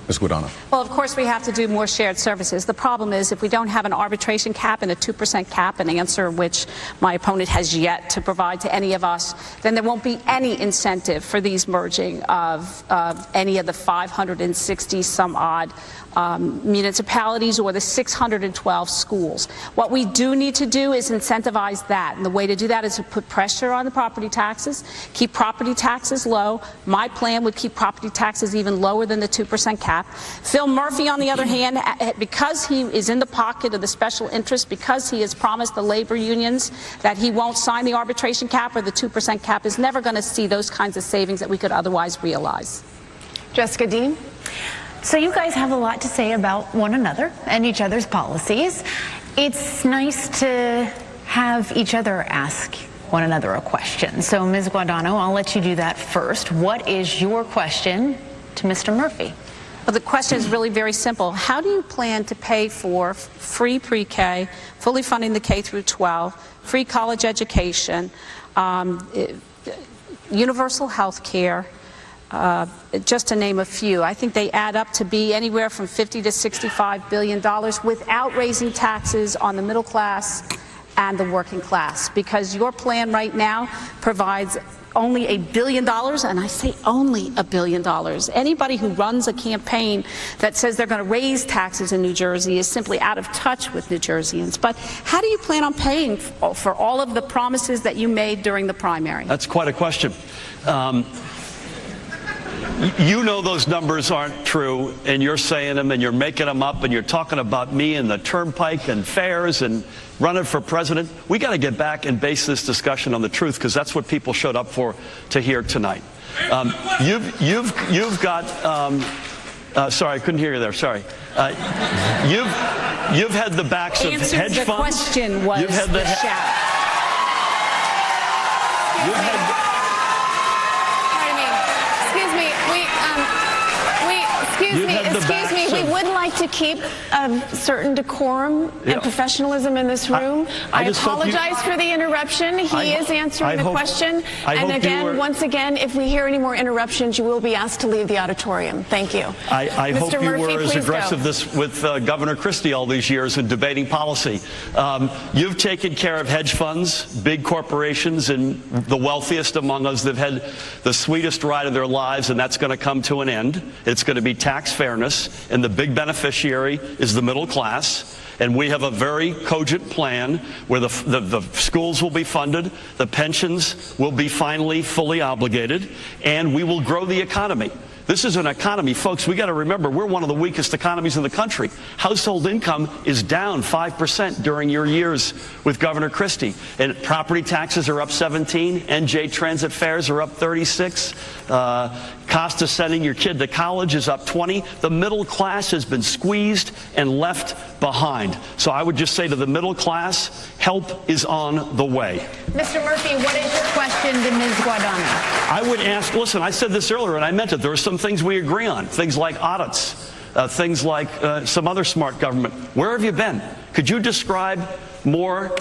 Ms. Guadagno. Well, of course, we have to do more shared services. The problem is if we don't have an arbitration cap and a 2% cap, an answer which my opponent has yet to provide to any of us, then there won't be any incentive for these merging of any of the 560 some odd municipalities or the 612 schools. What we do need to do is incentivize that, and the way to do that is to put pressure on the property taxes, keep property taxes low. My plan would keep property taxes even lower than the 2% cap. Phil Murphy, on the other hand, because he is in the pocket of the special interest, because he has promised the labor unions that he won't sign the arbitration cap or the 2% cap, is never going to see those kinds of savings that we could otherwise realize. Jessica Dean. So you guys have a lot to say about one another and each other's policies. It's nice to have each other ask one another a question. So Ms. Guadagno, I'll let you do that first. What is your question to Mr. Murphy? Well, the question is really very simple. How do you plan to pay for free pre-K, fully funding the K through 12, free college education, universal health care, just to name a few? I think they add up to be anywhere from $50 to $65 billion without raising taxes on the middle class and the working class, because your plan right now provides only $1 billion, and I say only $1 billion. Anybody who runs a campaign that says they're going to raise taxes in New Jersey is simply out of touch with New Jerseyans. But how do you plan on paying for all of the promises that you made during the primary? That's quite a question. You know those numbers aren't true, and you're saying them, and you're making them up, and you're talking about me and the turnpike and fares and running for president. We got to get back and base this discussion on the truth, because that's what people showed up for to hear tonight. You've got. Sorry, I couldn't hear you there. Sorry. You've had the backs of hedge funds. The question was you've had the shout. Excuse me, we would like to keep a certain decorum and professionalism in this room. I apologize for the interruption. He is answering the question. And again, once again, if we hear any more interruptions, you will be asked to leave the auditorium. Thank you. I hope you were as aggressive with Governor Christie all these years in debating policy. You've taken care of hedge funds, big corporations, and the wealthiest among us. They've had the sweetest ride of their lives, and that's going to come to an end. It's going to be tax fairness, and the big beneficiary is the middle class. And we have a very cogent plan where the schools will be funded, the pensions will be finally fully obligated, and we will grow the economy. This is an economy, folks, we got to remember, we're one of the weakest economies in the country. Household income is down 5% during your years with Governor Christie. And property taxes are up 17, NJ transit fares are up 36, cost of sending your kid to college is up 20. The middle class has been squeezed and left behind. So I would just say to the middle class, help is on the way. Mr. Murphy, what is your question to Ms. Guadagno? I would ask, listen, I said this earlier and I meant it. There are some things we agree on, things like audits, things like some other smart government. Where have you been? Could you describe more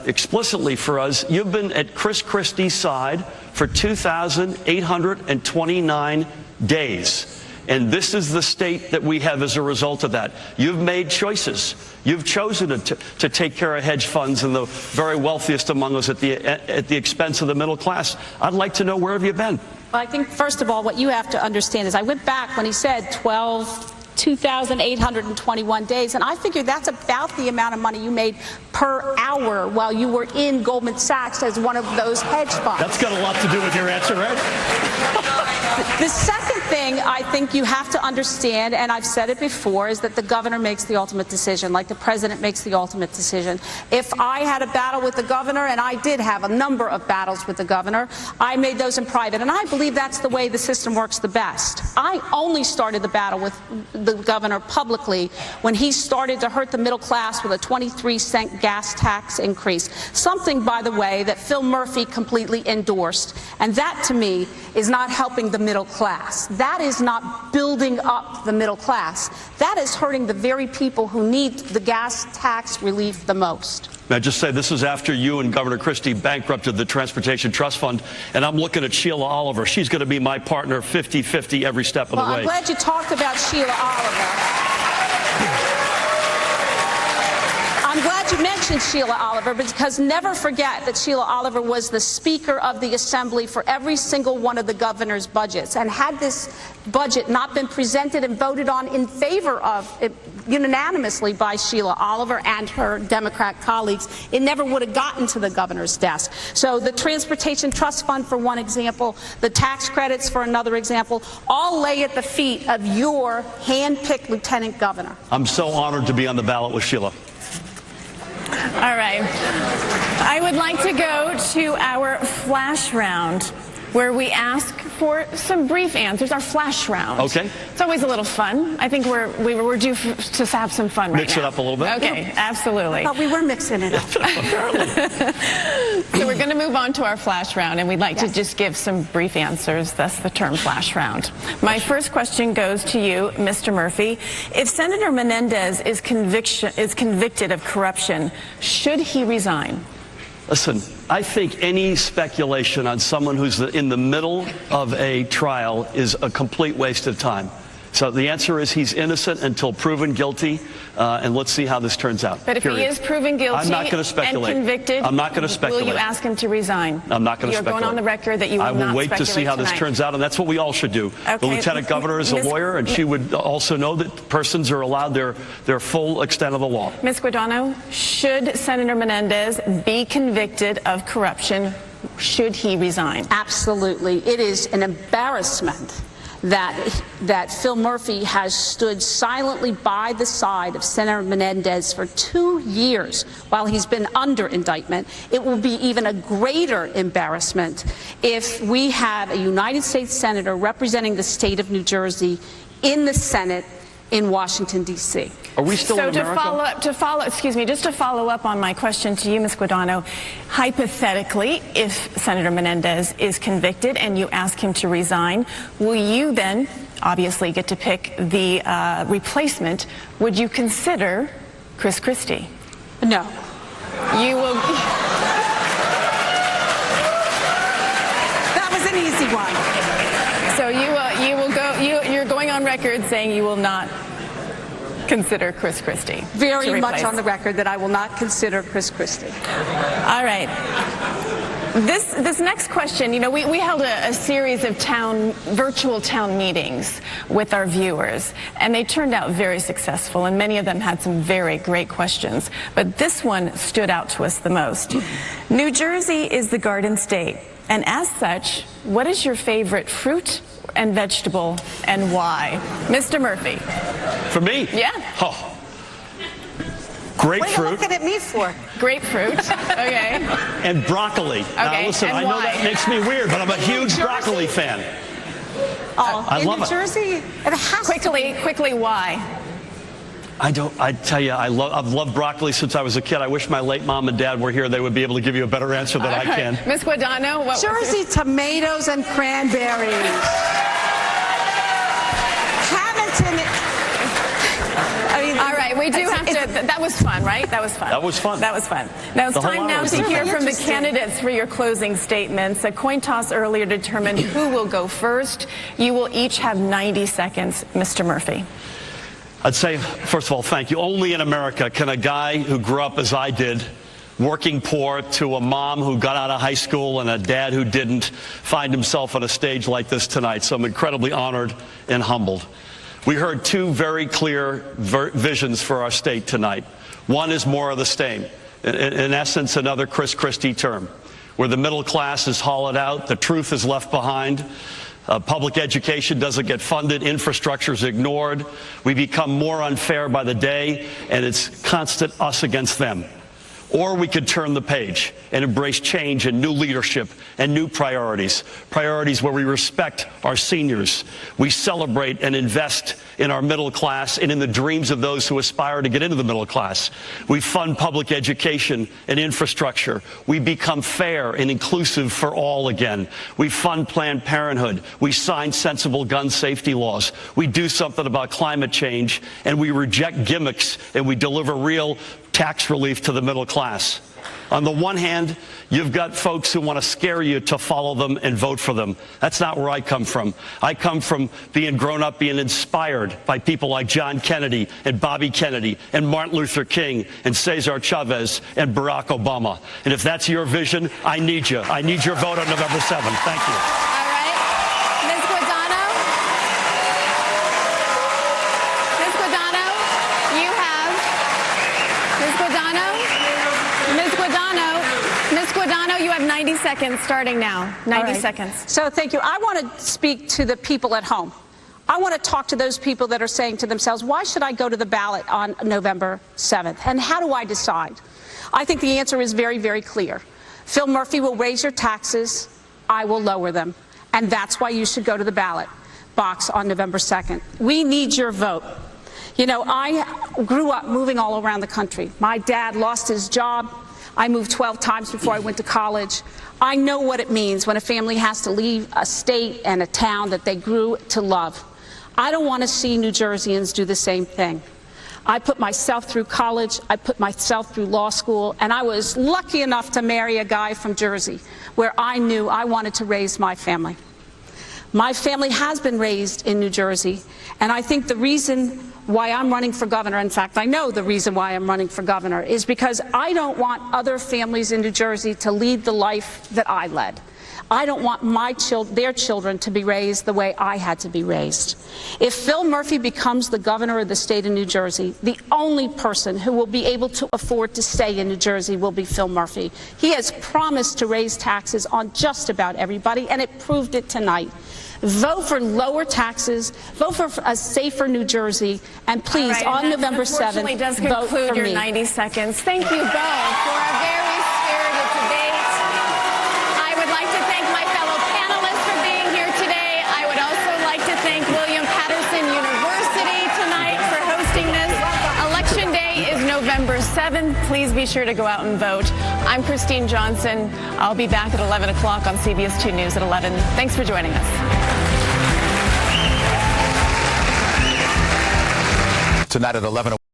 explicitly for us? You've been at Chris Christie's side for 2,829 days. And this is the state that we have as a result of that. You've made choices. You've chosen to take care of hedge funds and the very wealthiest among us at the expense of the middle class. I'd like to know, where have you been? Well, I think, first of all, what you have to understand is I went back when he said 2,821 days, and I figured that's about the amount of money you made per hour while you were in Goldman Sachs as one of those hedge funds. That's got a lot to do with your answer, right? The second thing I think you have to understand, and I've said it before, is that the governor makes the ultimate decision, like the president makes the ultimate decision. If I had a battle with the governor, and I did have a number of battles with the governor, I made those in private, and I believe that's the way the system works the best. I only started the battle with the governor publicly when he started to hurt the middle class with a 23-cent gas tax increase, something, by the way, that Phil Murphy completely endorsed. And that, to me, is not helping the middle class. That is not building up the middle class. That is hurting the very people who need the gas tax relief the most. May I just say, this is after you and Governor Christie bankrupted the Transportation Trust Fund, and I'm looking at Sheila Oliver. She's going to be my partner 50-50 every step of the way. I'm glad you talked about Sheila Oliver. I'm glad you mentioned Sheila Oliver, because never forget that Sheila Oliver was the Speaker of the Assembly for every single one of the governor's budgets. And had this budget not been presented and voted on in favor of it unanimously by Sheila Oliver and her Democrat colleagues, it never would have gotten to the governor's desk. So the Transportation Trust Fund, for one example, the tax credits, for another example, all lay at the feet of your hand-picked lieutenant governor. I'm so honored to be on the ballot with Sheila. All right. I would like to go to our flash round, where we ask for some brief answers, our flash round. Okay. It's always a little fun. I think we're due to have some fun right now. Mix it up a little bit? Okay, absolutely. I thought we were mixing it up. So we're going to move on to our flash round, and we'd like to just give some brief answers, thus the term flash round. My first question goes to you, Mr. Murphy. If Senator Menendez is convicted of corruption, should he resign? Listen, I think any speculation on someone who's in the middle of a trial is a complete waste of time. So the answer is he's innocent until proven guilty, and let's see how this turns out. But if he is proven guilty I'm not going to speculate. And convicted, I'm not going to speculate. Will you ask him to resign? I'm not going to speculate. You're going on the record that you will not speculate. I will wait to see how this turns out, and that's what we all should do. Okay. The lieutenant governor is a lawyer, and she would also know that persons are allowed their full extent of the law. Ms. Guadagno, should Senator Menendez be convicted of corruption? Should he resign? Absolutely. It is an embarrassment that Phil Murphy has stood silently by the side of Senator Menendez for 2 years while he's been under indictment. It will be even a greater embarrassment if we have a United States Senator representing the state of New Jersey in the Senate in Washington, D.C. Are we still in America? To follow up on my question to you, Ms. Guadagno, hypothetically, if Senator Menendez is convicted and you ask him to resign, will you then obviously get to pick the replacement? Would you consider Chris Christie? No. You will. That was an easy one. So you're going on record saying you will not consider Chris Christie. Very much on the record that I will not consider Chris Christie. All right. This next question, we held a series of virtual town meetings with our viewers, and they turned out very successful, and many of them had some very great questions. But this one stood out to us the most. New Jersey is the Garden State, and as such, what is your favorite fruit and vegetable, and why? Mr. Murphy. For me? Yeah. Oh. Grapefruit. What are you looking at me for? Grapefruit. Okay. And broccoli. Okay. Now listen, and I know why? that makes me weird, but I'm a huge broccoli fan. Oh, I love New it. Jersey? It has Quickly, why? I tell you, I've loved broccoli since I was a kid. I wish my late mom and dad were here. They would be able to give you a better answer than I can. Ms. Guadagno, what Jersey tomatoes and cranberries. Hamilton. All right, We do have to. That was fun, right? That was fun. That was fun. That was fun. Now it's time now to hear from the candidates for your closing statements. A coin toss earlier determined who will go first. You will each have 90 seconds. Mr. Murphy. I'd say, first of all, thank you. Only in America can a guy who grew up as I did, working poor, to a mom who got out of high school and a dad who didn't, find himself on a stage like this tonight. So I'm incredibly honored and humbled. We heard two very clear visions for our state tonight. One is more of the same. In essence, another Christie term, where the middle class is hollowed out, the truth is left behind. Public education doesn't get funded, infrastructure is ignored. We become more unfair by the day, and it's constant us against them. Or we could turn the page and embrace change and new leadership and new priorities. Priorities where we respect our seniors. We celebrate and invest in our middle class and in the dreams of those who aspire to get into the middle class. We fund public education and infrastructure. We become fair and inclusive for all again. We fund Planned Parenthood. We sign sensible gun safety laws. We do something about climate change, and we reject gimmicks, and we deliver real tax relief to the middle class. On the one hand, you've got folks who want to scare you to follow them and vote for them. That's not where I come from. I come from being grown up, being inspired by people like John Kennedy and Bobby Kennedy and Martin Luther King and Cesar Chavez and Barack Obama. And if that's your vision, I need you. I need your vote on November 7th. Thank you. All right. Ms. Guadagno? Ms. Guadagno, you have... Ms. Guadagno, you have 90 seconds starting now. 90 seconds. So thank you. I want to speak to the people at home. I want to talk to those people that are saying to themselves, why should I go to the ballot on November 7th? And how do I decide? I think the answer is very, very clear. Phil Murphy will raise your taxes. I will lower them. And that's why you should go to the ballot box on November 2nd. We need your vote. You know, I grew up moving all around the country. My dad lost his job. I moved 12 times before I went to college. I know what it means when a family has to leave a state and a town that they grew to love. I don't want to see New Jerseyans do the same thing. I put myself through college, I put myself through law school, and I was lucky enough to marry a guy from Jersey, where I knew I wanted to raise my family. My family has been raised in New Jersey, and I think the reason why I'm running for governor, in fact, I know the reason why I'm running for governor, is because I don't want other families in New Jersey to lead the life that I led. I don't want their children to be raised the way I had to be raised. If Phil Murphy becomes the governor of the state of New Jersey, the only person who will be able to afford to stay in New Jersey will be Phil Murphy. He has promised to raise taxes on just about everybody, and it proved it tonight. Vote for lower taxes, vote for a safer New Jersey, and please, on November 7th, vote for me. Does conclude your 90 seconds. Thank you both for a very spirited debate. I would like to thank my fellow panelists for being here today. I would also like to thank William Patterson University tonight for hosting this. Election Day is November 7th. Please be sure to go out and vote. I'm Christine Johnson. I'll be back at 11 o'clock on CBS 2 News at 11. Thanks for joining us. Tonight at 11.